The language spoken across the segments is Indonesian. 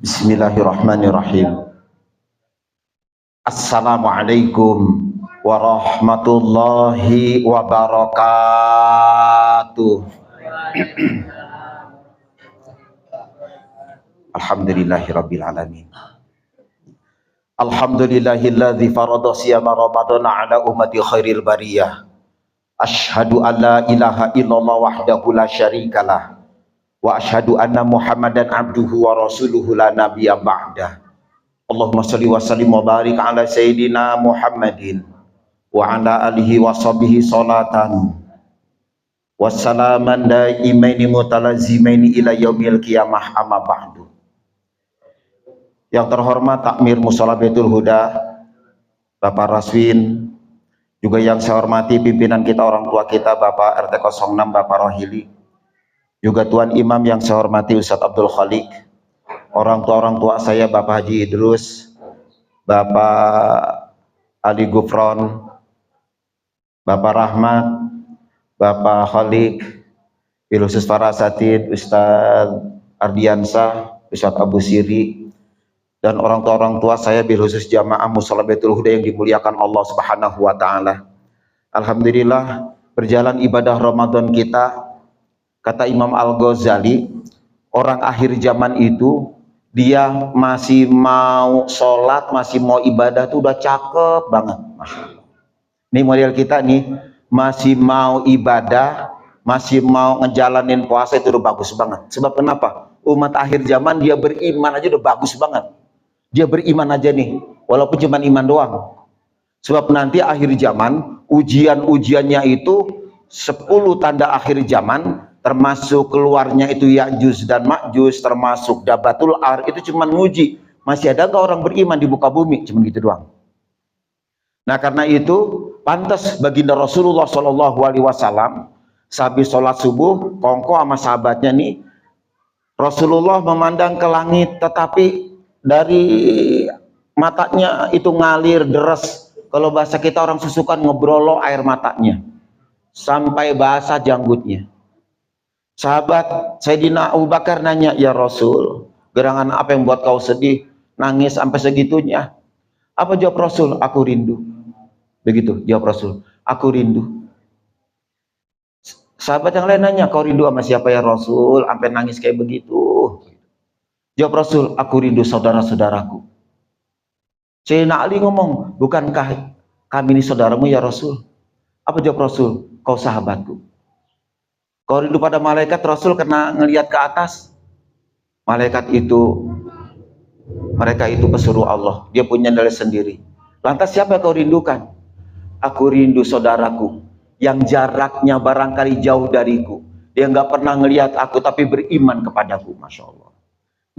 Bismillahirrahmanirrahim. Assalamualaikum warahmatullahi wabarakatuh. Alhamdulillahirabbil alamin. Alhamdulillahilladzi farada siyama ramadana ala ummati khairil bariyah. Asyhadu an la ilaha illallah wahdahu la syarikalah wa asyhadu anna Muhammadan abduhu wa rasuluhu la nabiyya ba'dah. Allahumma shalli wa sallim wa barik ala sayyidina Muhammadin wa ala alihi wa sahbihi salatan wa salaman daimaini mutalazimaini ila yaumil qiyamah, amma ba'du. Yang terhormat Takmir Mushola Baitul Huda Bapak Raswin, juga yang saya hormati pimpinan kita, orang tua kita, Bapak RT 06 Bapak Rohili, juga Tuan Imam yang saya hormati Ustadz Abdul Khalik, orang tua saya Bapak Haji Idrus, Bapak Ali Gufron, Bapak Rahmat, Bapak Khalik, Khusus Farasatid, Ustadz Ardiansah, Ustadz Abu Siri, dan orang tua saya bil khusus jamaah Mushola Baitul Huda yang dimuliakan Allah Subhanahu wa taala. Alhamdulillah, berjalan ibadah Ramadan kita. Kata Imam Al-Ghazali, orang akhir zaman itu dia masih mau sholat, masih mau ibadah tuh udah cakep banget. Masya Allah. Ini model kita nih, masih mau ibadah, masih mau ngejalanin puasa itu udah bagus banget. Sebab kenapa? Umat akhir zaman dia beriman aja udah bagus banget. Dia beriman aja nih, walaupun cuma iman doang. Sebab nanti akhir zaman, ujian-ujiannya itu 10 tanda akhir zaman, termasuk keluarnya itu Ya'juj dan Ma'juj, termasuk Dabatul Ar, itu cuma nguji. Masih ada nggak orang beriman di muka bumi? Cuma gitu doang. Nah karena itu, pantas baginda Rasulullah SAW, sehabis sholat subuh, kongko sama sahabatnya nih, Rasulullah memandang ke langit, tetapi dari matanya itu ngalir deras. Kalau bahasa kita orang susukan, ngebrolo air matanya sampai basah janggutnya. Sahabat Sayyidina Abu Bakar nanya, ya Rasul, gerangan apa yang buat kau sedih, nangis sampai segitunya? Apa jawab Rasul? Aku rindu. Begitu jawab Rasul, aku rindu. Sahabat yang lain nanya, kau rindu sama siapa ya Rasul, sampai nangis kayak begitu? Jawab Rasul, aku rindu saudara-saudaraku. Sayyidina Ali ngomong, bukankah kami ini saudaramu ya Rasul? Apa jawab Rasul? Kau sahabatku. Kau rindu pada malaikat, Rasul kena ngelihat ke atas. Malaikat itu, mereka itu pesuruh Allah. Dia punya nilai sendiri. Lantas siapa yang kau rindukan? Aku rindu saudaraku yang jaraknya barangkali jauh dariku. Dia nggak pernah ngelihat aku tapi beriman kepadaku. Masya Allah.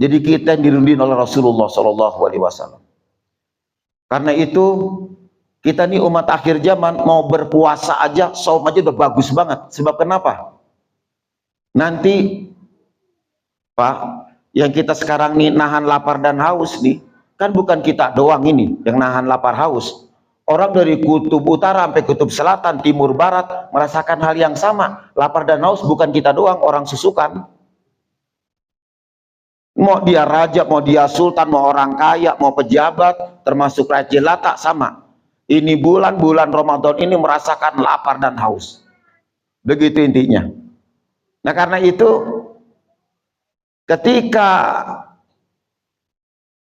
Jadi kita dirinduin oleh Rasulullah SAW. Karena itu kita nih umat akhir zaman mau berpuasa aja, saum aja udah bagus banget. Sebab kenapa? Nanti Pak, yang kita sekarang nih nahan lapar dan haus nih, kan bukan kita doang ini yang nahan lapar haus. Orang dari kutub utara sampai kutub selatan, timur, barat merasakan hal yang sama. Lapar dan haus bukan kita doang, orang susukan. Mau dia raja, mau dia sultan, mau orang kaya, mau pejabat, termasuk raja jelata sama. Ini bulan-bulan Ramadan ini merasakan lapar dan haus. Begitu intinya. Nah karena itu, ketika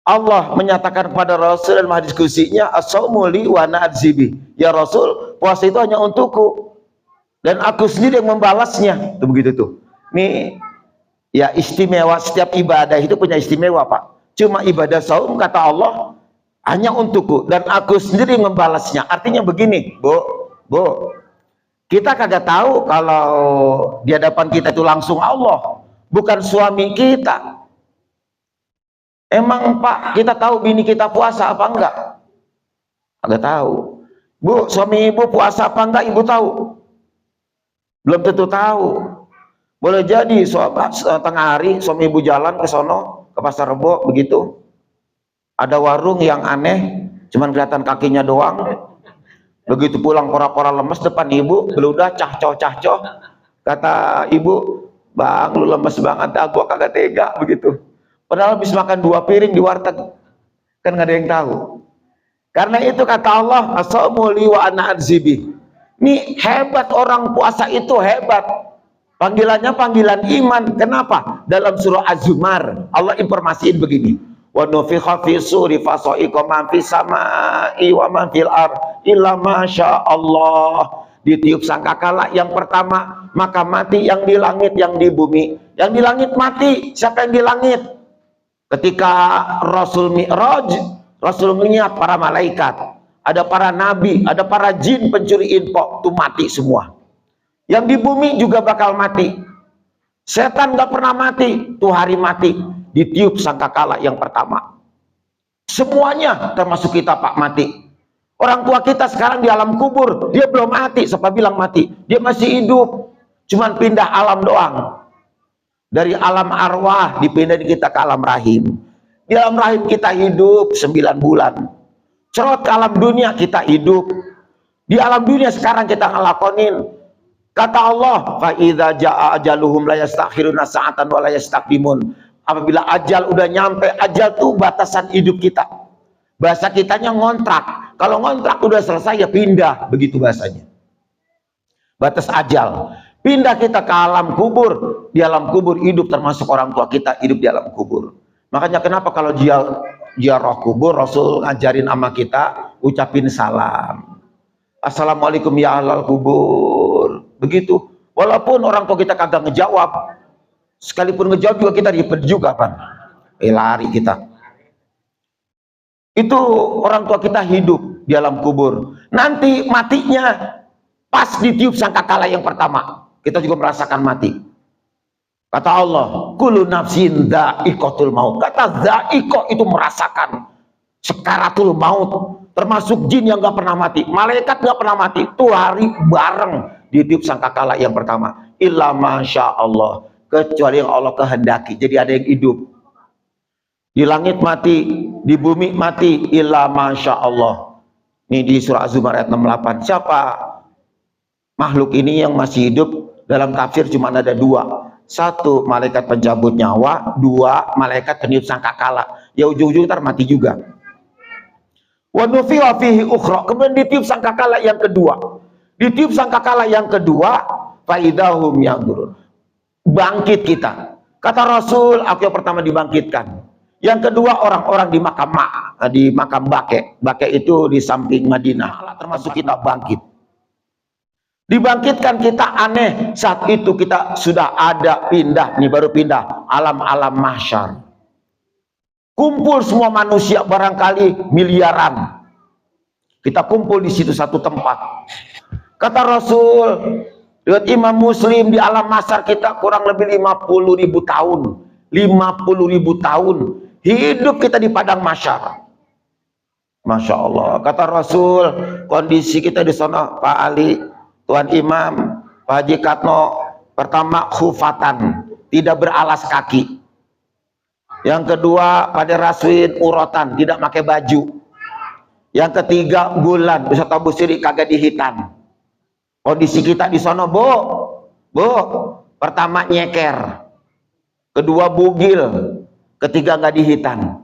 Allah menyatakan kepada Rasul dalam hadis qudsinya, as-saumu li wa ana ajzibi. Ya Rasul, puasa itu hanya untukku dan aku sendiri yang membalasnya. Itu begitu tuh. Nih ya istimewa, setiap ibadah itu punya istimewa Pak. Cuma ibadah saum kata Allah hanya untukku dan aku sendiri membalasnya. Artinya begini, Bu, kita kagak tahu kalau di hadapan kita itu langsung Allah, bukan suami kita. Emang Pak, kita tahu bini kita puasa apa enggak? Kagak tahu. Bu, suami ibu puasa apa enggak ibu tahu? Belum tentu tahu. Boleh jadi tengah hari suami ibu jalan ke sono, ke Pasar Rebo begitu. Ada warung yang aneh, cuman kelihatan kakinya doang. Begitu pulang pora-pora lemes depan ibu, beludah cah-coh. Kata ibu, Bang, lu lemes banget, gua kagak tega begitu. Padahal habis makan 2 piring di warteg, kan nggak ada yang tahu. Karena itu kata Allah, as-saumu li wa ana adzibi. Ini hebat, orang puasa itu hebat. Panggilannya panggilan iman. Kenapa? Dalam surah Az-Zumar Allah informasiin begini. Wa nufikha fi suri fa sa'iqa man fis samai wa man fil ard illa masya Allah. Ditiup sangkakala yang pertama, maka mati yang di langit, yang di bumi. Yang di langit mati. Siapa yang di langit? Ketika Rasul Mi'raj, Rasul melihat para malaikat, ada para nabi, ada para jin pencuri info, itu mati semua. Yang di bumi juga bakal mati. Setan gak pernah mati, tuh hari mati. Ditiup sangkakala yang pertama. Semuanya termasuk kita Pak mati. Orang tua kita sekarang di alam kubur, dia belum mati. Siapa bilang mati? Dia masih hidup, cuman pindah alam doang. Dari alam arwah dipindah kita ke alam rahim. Di alam rahim kita hidup 9 bulan. Cerot ke alam dunia kita hidup. Di alam dunia sekarang kita ngelakonin. Kata Allah, fa idza jaa ajaluhum la yastakhiruna sa'atan wa la yastaqdimun. Apabila ajal udah nyampe, ajal tuh batasan hidup kita. Bahasa kitanya ngontrak. Kalau ngontrak udah selesai ya pindah, begitu bahasanya. Batas ajal. Pindah kita ke alam kubur. Di alam kubur hidup, termasuk orang tua kita hidup di alam kubur. Makanya kenapa kalau ziarah kubur Rasul ngajarin sama kita ucapin salam. Assalamualaikum ya ahlal kubur. Begitu. Walaupun orang tua kita kagak ngejawab, sekalipun ngejawab juga kita ribet juga kan. Lari kita. Itu orang tua kita hidup di alam kubur. Nanti matinya pas ditiup sangkakala yang pertama, kita juga merasakan mati. Kata Allah, kullu nafsin dha'iqatul maut. Kata dha'iqah itu merasakan sekaratul maut. Termasuk jin yang gak pernah mati, malaikat gak pernah mati. Tuh hari bareng ditiup sangkakala yang pertama. Illa masya Allah, kecuali yang Allah kehendaki. Jadi ada yang hidup. Di langit mati, di bumi mati. Illa masya Allah. Ini di surah Az-Zumar ayat 68. Siapa makhluk ini yang masih hidup? Dalam tafsir cuma ada 2. 1 malaikat pencabut nyawa, 2 malaikat peniup sangkakala. Ya ujung-ujung ntar mati juga. Wa nufiha fihi ukhra. Kemudian ditiup sangkakala yang kedua. Ditiup sangkakala yang kedua, fa idahum yanzurun. Bangkit kita. Kata Rasul, aku yang pertama dibangkitkan. Yang kedua orang-orang di makam Baqi'. Baqi' itu di samping Madinah. Termasuk kita bangkit. Dibangkitkan kita aneh. Saat itu kita sudah ada pindah, nih baru pindah alam-alam mahsyar. Kumpul semua manusia barangkali miliaran. Kita kumpul di situ satu tempat. Kata Rasul, lihat Imam Muslim, di alam mahsyar kita kurang lebih 50.000 tahun. 50.000 tahun hidup kita di padang mahsyar. Masya Allah. Kata Rasul, kondisi kita di sana, Pak Ali, Tuan Imam, Pak Haji Katno, pertama khufatan, tidak beralas kaki. Yang kedua pada Raswin urotan, tidak pakai baju. Yang ketiga bulan, bisa tahu busiri kagak dihitan. Kondisi kita di sana, Bu. Pertama nyeker, kedua bugil, ketiga nggak dihitan.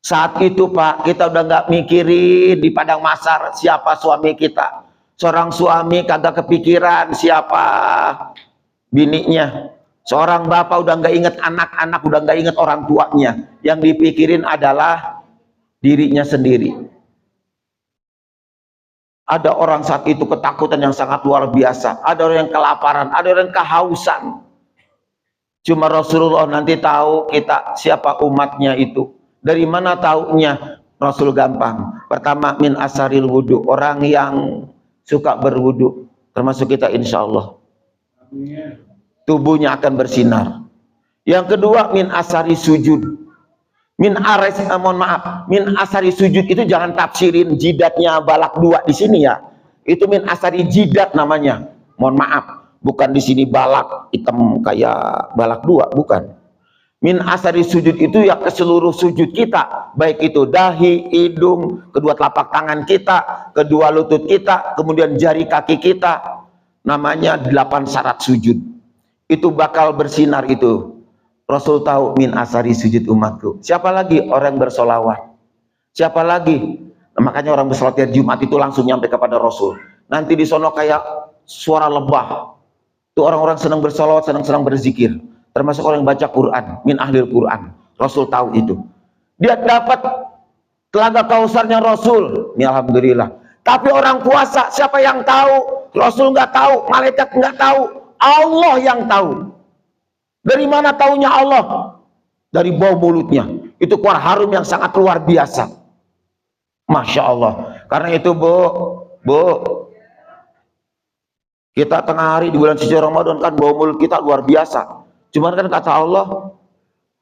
Saat itu Pak, kita udah nggak mikirin di padang mahsyar siapa suami kita. Seorang suami kagak kepikiran siapa bininya. Seorang bapak udah nggak inget anak-anak, udah nggak inget orang tuanya. Yang dipikirin adalah dirinya sendiri. Ada orang saat itu ketakutan yang sangat luar biasa. Ada orang yang kelaparan, ada orang yang kehausan. Cuma Rasulullah nanti tahu kita siapa umatnya itu. Dari mana taunya? Rasul gampang. Pertama min asaril wudu, orang yang suka berwudu, termasuk kita insya Allah. Tubuhnya akan bersinar. Yang kedua min asari sujud. Min asari sujud itu jangan tafsirin jidatnya balak 2 di sini ya. Itu min asari jidat namanya. Mohon maaf, bukan di sini balak hitam kayak balak 2, bukan. Min asari sujud itu ya ke seluruh sujud kita, baik itu dahi, hidung, kedua telapak tangan kita, kedua lutut kita, kemudian jari kaki kita. Namanya 8 syarat sujud. Itu bakal bersinar itu. Rasul tahu min asari sujud umatku. Siapa lagi orang yang bersolawat? Siapa lagi? Nah, makanya orang bersolat hari Jumat itu langsung nyampe kepada Rasul. Nanti di sono kayak suara lebah. Itu orang-orang senang bersolawat, senang berzikir. Termasuk orang yang baca Quran, min ahlil Quran. Rasul tahu itu. Dia dapat telaga kausarnya Rasul. Ini alhamdulillah. Tapi orang puasa siapa yang tahu? Rasul nggak tahu, malaikat nggak tahu, Allah yang tahu. Dari mana taunya Allah? Dari bau mulutnya. Itu keluar harum yang sangat luar biasa. Masya Allah. Karena itu Bu, kita tengah hari di bulan suci Ramadan kan bau mulut kita luar biasa. Cuman kan kata Allah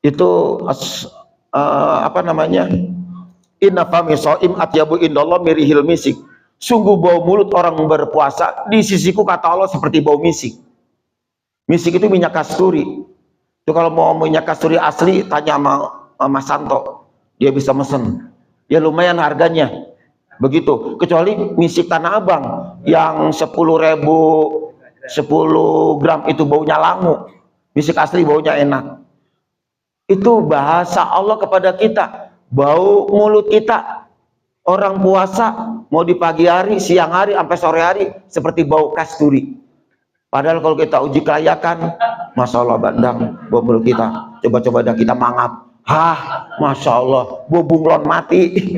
itu apa namanya? Inna fami shaim atyabu indallah mirihil misik. Sungguh bau mulut orang berpuasa di sisiku kata Allah seperti bau misik. Misik itu minyak kasturi. Itu kalau mau minyak kasturi asli tanya sama Mas Santo, dia bisa mesen. Ya lumayan harganya. Begitu. Kecuali misik Tanah Abang yang 10.000 10 gram itu baunya langu. Misik asli baunya enak. Itu bahasa Allah kepada kita. Bau mulut kita orang puasa mau di pagi hari, siang hari, sampai sore hari seperti bau kasturi. Padahal kalau kita uji kelayakan, Masya Allah bandang bau mulut kita. Coba-coba dah kita mangap. Hah, Masya Allah bau bunglon mati.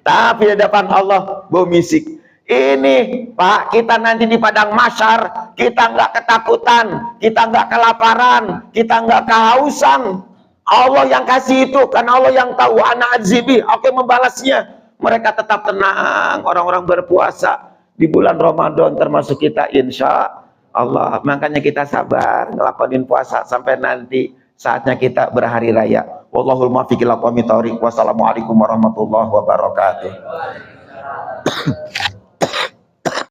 Tapi di depan Allah bau misik. Ini Pak, kita nanti di padang mahsyar, kita nggak ketakutan, kita nggak kelaparan, kita nggak kehausan. Allah yang kasih itu, karena Allah yang tahu. Ana azibi, oke membalasnya. Mereka tetap tenang, orang-orang berpuasa di bulan Ramadan termasuk kita insya Allah. Makanya kita sabar ngelakonin puasa sampai nanti saatnya kita berhari raya. Wallahul muwaffiq ila aqwamit thoriq. Wassalamualaikum warahmatullahi wabarakatuh.